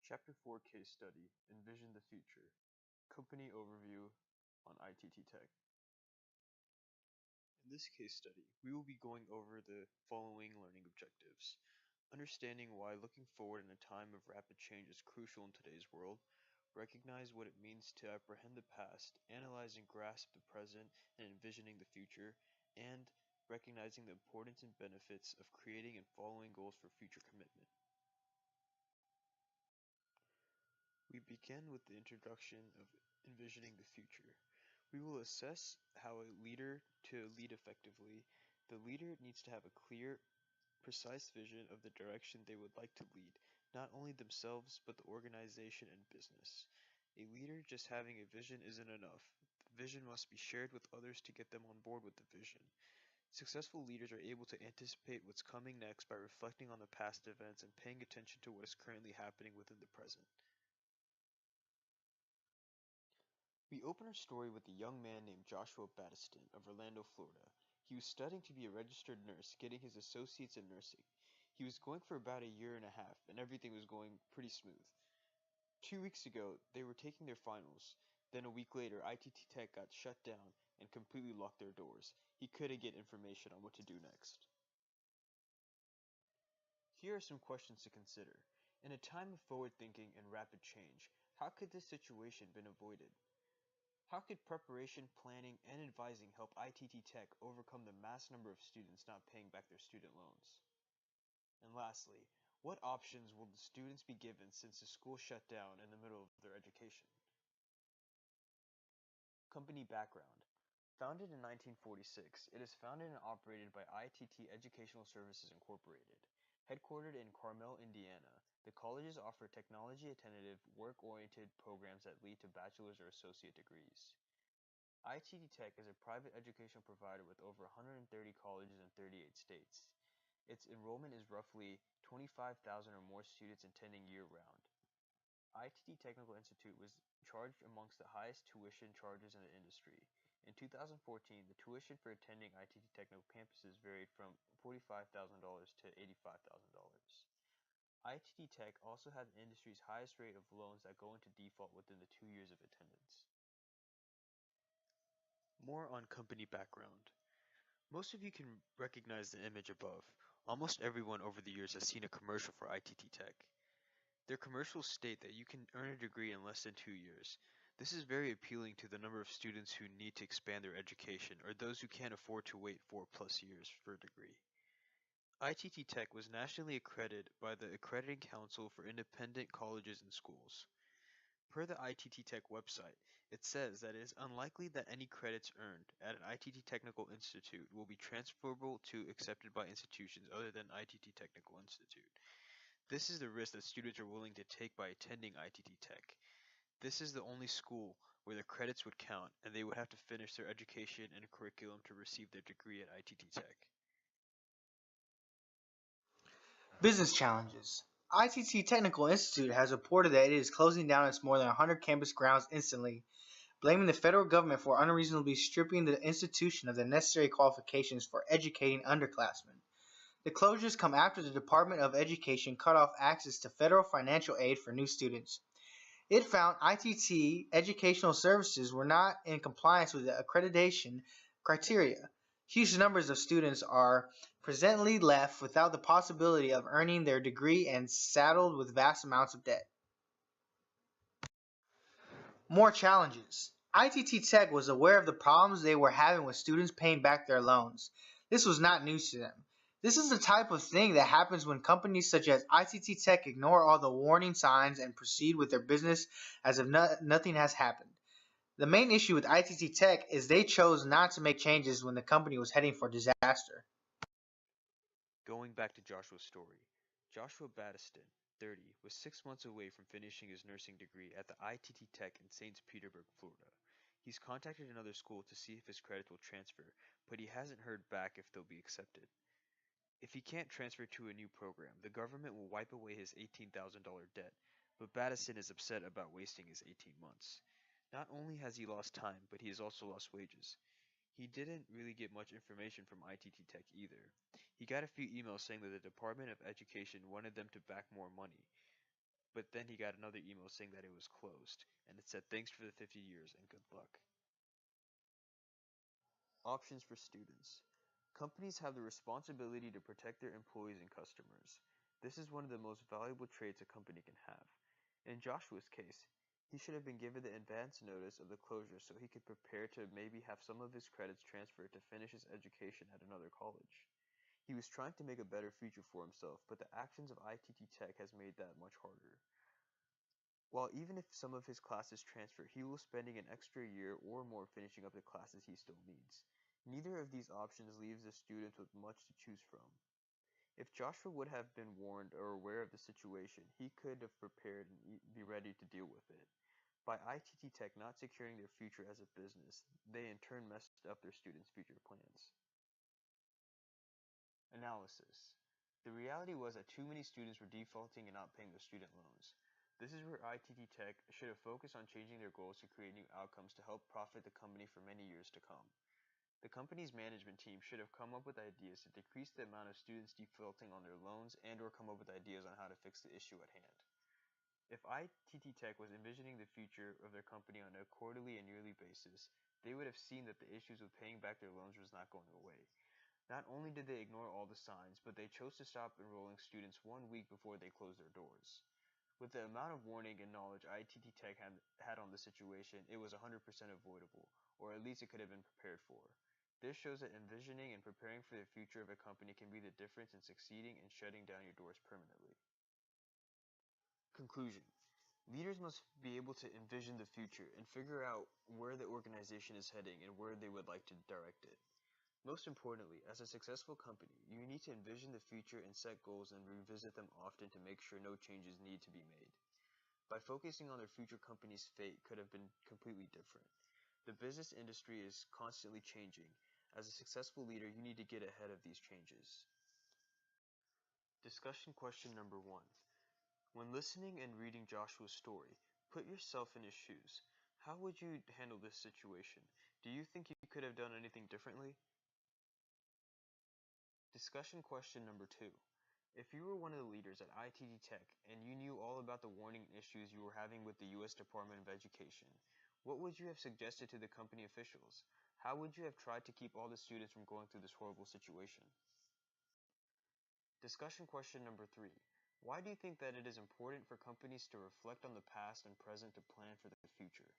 Chapter 4 Case Study, Envision the Future. Company Overview on ITT Tech. In this case study, we will be going over the following learning objectives. Understanding why looking forward in a time of rapid change is crucial in today's world. Recognize what it means to apprehend the past, analyze and grasp the present, and envisioning the future, and recognizing the importance and benefits of creating and following goals for future commitment. We begin with the introduction of envisioning the future. We will assess how a leader to lead effectively. The leader needs to have a clear, precise vision of the direction they would like to lead, not only themselves, but the organization and business. A leader just having a vision isn't enough. The vision must be shared with others to get them on board with the vision. Successful leaders are able to anticipate what's coming next by reflecting on the past events and paying attention to what is currently happening within the present. We open our story with a young man named Joshua Battiston of Orlando, Florida. He was studying to be a registered nurse, getting his associates in nursing. He was going for about a year and a half, and everything was going pretty smooth. 2 weeks ago, they were taking their finals. Then a week later, ITT Tech got shut down and completely locked their doors. He couldn't get information on what to do next. Here are some questions to consider. In a time of forward thinking and rapid change, how could this situation been avoided? How could preparation, planning, and advising help ITT Tech overcome the mass number of students not paying back their student loans? And lastly, what options will the students be given since the school shut down in the middle of their education? Company background. Founded in 1946, it is founded and operated by ITT Educational Services Incorporated. Headquartered in Carmel, Indiana, the colleges offer technology-attentive, work-oriented programs that lead to bachelor's or associate degrees. ITT Tech is a private educational provider with over 130 colleges in 38 states. Its enrollment is roughly 25,000 or more students attending year-round. ITT Technical Institute was charged amongst the highest tuition charges in the industry. In 2014, the tuition for attending ITT Technical campuses varied from $45,000 to $85,000. ITT Tech also had the industry's highest rate of loans that go into default within the 2 years of attendance. More on company background. Most of you can recognize the image above. Almost everyone over the years has seen a commercial for ITT Tech. Their commercials state that you can earn a degree in less than 2 years. This is very appealing to the number of students who need to expand their education or those who can't afford to wait 4+ years for a degree. ITT Tech was nationally accredited by the Accrediting Council for Independent Colleges and Schools. Per the ITT Tech website, it says that it is unlikely that any credits earned at an ITT Technical Institute will be transferable to accepted by institutions other than ITT Technical Institute. This is the risk that students are willing to take by attending ITT Tech. This is the only school where the credits would count, and they would have to finish their education and curriculum to receive their degree at ITT Tech. Business challenges. ITT Technical Institute has reported that it is closing down its more than 100 campus grounds instantly, blaming the federal government for unreasonably stripping the institution of the necessary qualifications for educating underclassmen. The closures come after the Department of Education cut off access to federal financial aid for new students. It found ITT Educational Services were not in compliance with the accreditation criteria. Huge numbers of students are presently left without the possibility of earning their degree and saddled with vast amounts of debt. More challenges. ITT Tech was aware of the problems they were having with students paying back their loans. This was not news to them. This is the type of thing that happens when companies such as ITT Tech ignore all the warning signs and proceed with their business as if nothing has happened. The main issue with ITT Tech is they chose not to make changes when the company was heading for disaster. Going back to Joshua's story, Joshua Battiston, 30, was 6 months away from finishing his nursing degree at the ITT Tech in St. Petersburg, Florida. He's contacted another school to see if his credits will transfer, but he hasn't heard back if they'll be accepted. If he can't transfer to a new program, the government will wipe away his $18,000 debt, but Battiston is upset about wasting his 18 months. Not only has he lost time, but he has also lost wages. He didn't really get much information from ITT Tech either. He got a few emails saying that the Department of Education wanted them to back more money, but then he got another email saying that it was closed, and it said thanks for the 50 years and good luck. Options for students. Companies have the responsibility to protect their employees and customers. This is one of the most valuable traits a company can have. In Joshua's case, he should have been given the advance notice of the closure so he could prepare to maybe have some of his credits transferred to finish his education at another college. He was trying to make a better future for himself, but the actions of ITT Tech has made that much harder. While even if some of his classes transfer, he will spending an extra year or more finishing up the classes he still needs. Neither of these options leaves the student with much to choose from. If Joshua would have been warned or aware of the situation, he could have prepared and be ready to deal with it. By ITT Tech not securing their future as a business, they in turn messed up their students' future plans. Analysis. The reality was that too many students were defaulting and not paying their student loans. This is where ITT Tech should have focused on changing their goals to create new outcomes to help profit the company for many years to come. The company's management team should have come up with ideas to decrease the amount of students defaulting on their loans and or come up with ideas on how to fix the issue at hand. If ITT Tech was envisioning the future of their company on a quarterly and yearly basis, they would have seen that the issues with paying back their loans was not going away. Not only did they ignore all the signs, but they chose to stop enrolling students 1 week before they closed their doors. With the amount of warning and knowledge ITT Tech had on the situation, it was 100% avoidable, or at least it could have been prepared for. This shows that envisioning and preparing for the future of a company can be the difference in succeeding and shutting down your doors permanently. Conclusion. Leaders must be able to envision the future and figure out where the organization is heading and where they would like to direct it. Most importantly, as a successful company, you need to envision the future and set goals and revisit them often to make sure no changes need to be made. By focusing on their future company's fate could have been completely different. The business industry is constantly changing. As a successful leader, you need to get ahead of these changes. Discussion question number 1. When listening and reading Joshua's story, put yourself in his shoes. How would you handle this situation? Do you think you could have done anything differently? Discussion question number 2. If you were one of the leaders at ITT Tech and you knew all about the warning issues you were having with the U.S. Department of Education, what would you have suggested to the company officials? How would you have tried to keep all the students from going through this horrible situation? Discussion question number 3. Why do you think that it is important for companies to reflect on the past and present to plan for the future?